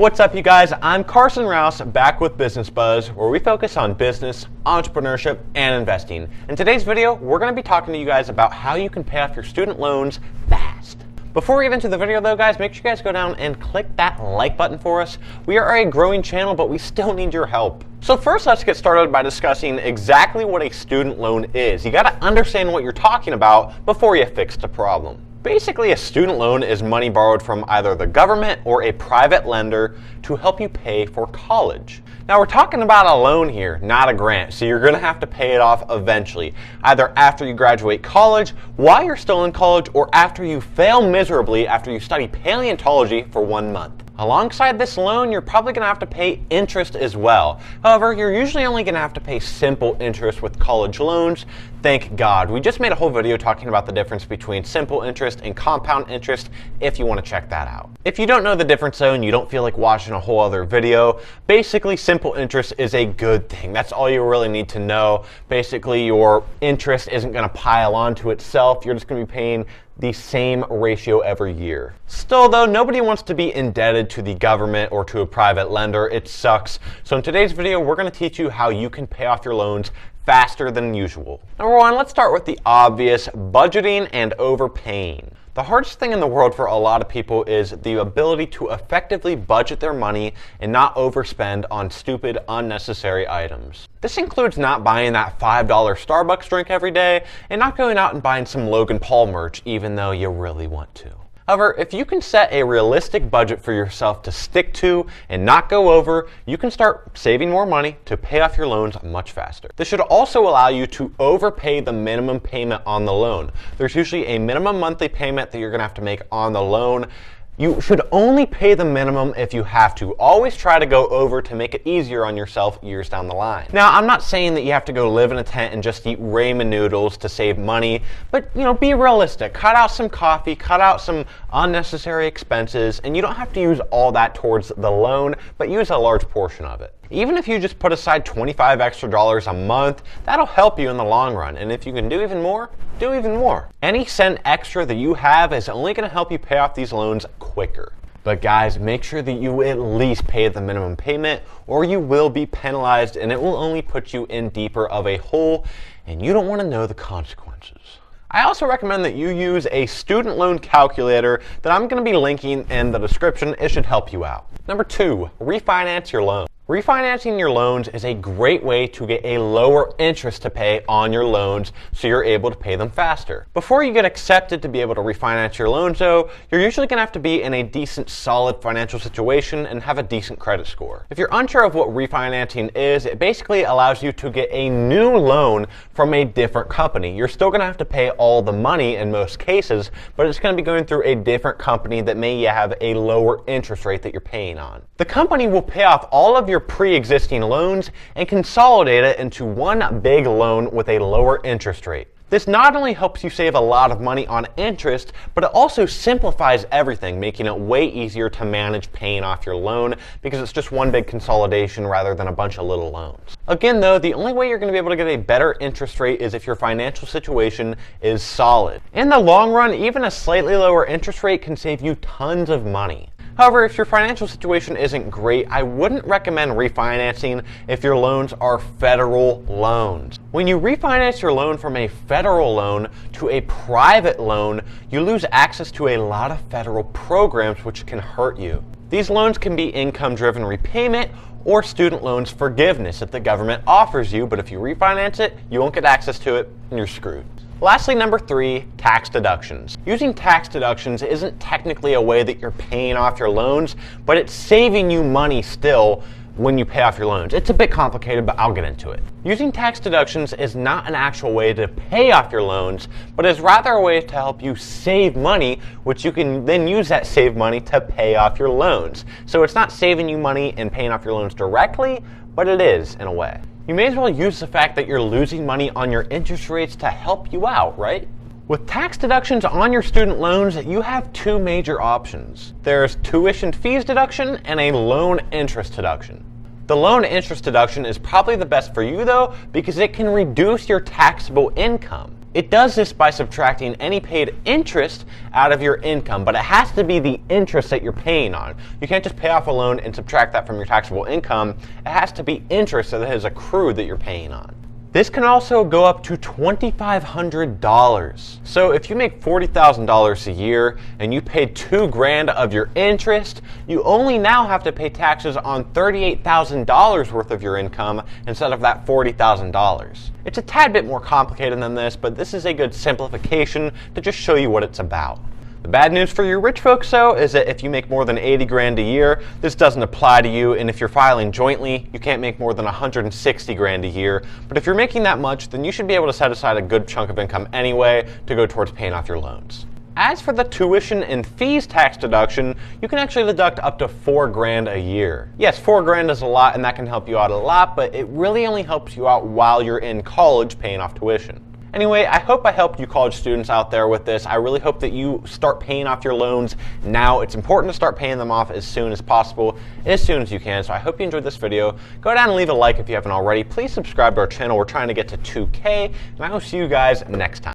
What's up, you guys? I'm Carson Rouse, back with BusinessBuzz, where we focus on business, entrepreneurship, and investing. In today's video, we're going to be talking to you guys about how you can pay off your student loans fast. Before we get into the video though, guys, make sure you guys go down and click that like button for us. We are a growing channel, but we still need your help. So first, let's get started by discussing exactly what a student loan is. You got to understand what you're talking about before you fix the problem. Basically, a student loan is money borrowed from either the government or a private lender to help you pay for college. Now, we're talking about a loan here, not a grant, so you're going to have to pay it off eventually, either after you graduate college, while you're still in college, or after you fail miserably after you study paleontology for 1 month. Alongside this loan, you're probably going to have to pay interest as well. However, you're usually only going to have to pay simple interest with college loans. Thank God. We just made a whole video talking about the difference between simple interest and compound interest if you want to check that out. If you don't know the difference though and you don't feel like watching a whole other video, basically simple interest is a good thing. That's all you really need to know. Basically, your interest isn't going to pile onto itself. You're just going to be paying the same ratio every year. Still though, nobody wants to be indebted to the government or to a private lender. It sucks. So in today's video, we're going to teach you how you can pay off your loans faster than usual. Number one, let's start with the obvious: budgeting and overpaying. The hardest thing in the world for a lot of people is the ability to effectively budget their money and not overspend on stupid, unnecessary items. This includes not buying that $5 Starbucks drink every day and not going out and buying some Logan Paul merch even though you really want to. However, if you can set a realistic budget for yourself to stick to and not go over, you can start saving more money to pay off your loans much faster. This should also allow you to overpay the minimum payment on the loan. There's usually a minimum monthly payment that you're going to have to make on the loan. You should only pay the minimum if you have to. Always try to go over to make it easier on yourself years down the line. Now, I'm not saying that you have to go live in a tent and just eat ramen noodles to save money, but be realistic. Cut out some coffee, cut out some unnecessary expenses, and you don't have to use all that towards the loan, but use a large portion of it. Even if you just put aside $25 extra a month, that'll help you in the long run. And if you can do even more, do even more. Any cent extra that you have is only going to help you pay off these loans quicker. But guys, make sure that you at least pay the minimum payment or you will be penalized and it will only put you in deeper of a hole, and you don't want to know the consequences. I also recommend that you use a student loan calculator that I'm going to be linking in the description. It should help you out. Number two, refinance your loan. Refinancing your loans is a great way to get a lower interest to pay on your loans so you're able to pay them faster. Before you get accepted to be able to refinance your loans though, you're usually going to have to be in a decent, solid financial situation and have a decent credit score. If you're unsure of what refinancing is, it basically allows you to get a new loan from a different company. You're still going to have to pay all the money in most cases, but it's going to be going through a different company that may have a lower interest rate that you're paying on. The company will pay off all of your pre-existing loans and consolidate it into one big loan with a lower interest rate. This not only helps you save a lot of money on interest, but it also simplifies everything, making it way easier to manage paying off your loan because it's just one big consolidation rather than a bunch of little loans. Again though, the only way you're going to be able to get a better interest rate is if your financial situation is solid. In the long run, even a slightly lower interest rate can save you tons of money. However, if your financial situation isn't great, I wouldn't recommend refinancing if your loans are federal loans. When you refinance your loan from a federal loan to a private loan, you lose access to a lot of federal programs which can hurt you. These loans can be income-driven repayment or student loans forgiveness that the government offers you, but if you refinance it, you won't get access to it and you're screwed. Lastly, number three, tax deductions. Using tax deductions isn't technically a way that you're paying off your loans, but it's saving you money still when you pay off your loans. It's a bit complicated, but I'll get into it. Using tax deductions is not an actual way to pay off your loans, but is rather a way to help you save money, which you can then use that saved money to pay off your loans. So it's not saving you money and paying off your loans directly, but it is in a way. You may as well use the fact that you're losing money on your interest rates to help you out, right? With tax deductions on your student loans, you have two major options. There's tuition fees deduction and a loan interest deduction. The loan interest deduction is probably the best for you though, because it can reduce your taxable income. It does this by subtracting any paid interest out of your income, but it has to be the interest that you're paying on. You can't just pay off a loan and subtract that from your taxable income. It has to be interest that has accrued that you're paying on. This can also go up to $2,500. So if you make $40,000 a year and you pay $2,000 of your interest, you only now have to pay taxes on $38,000 worth of your income instead of that $40,000. It's a tad bit more complicated than this, but this is a good simplification to just show you what it's about. The bad news for you rich folks, though, is that if you make more than $80,000 a year, this doesn't apply to you, and if you're filing jointly, you can't make more than $160,000 a year. But if you're making that much, then you should be able to set aside a good chunk of income anyway to go towards paying off your loans. As for the tuition and fees tax deduction, you can actually deduct up to $4,000 a year. Yes, $4,000 is a lot, and that can help you out a lot, but it really only helps you out while you're in college paying off tuition. Anyway, I hope I helped you college students out there with this. I really hope that you start paying off your loans now. It's important to start paying them off as soon as possible, as soon as you can. So I hope you enjoyed this video. Go down and leave a like if you haven't already. Please subscribe to our channel. We're trying to get to 2K, and I will see you guys next time.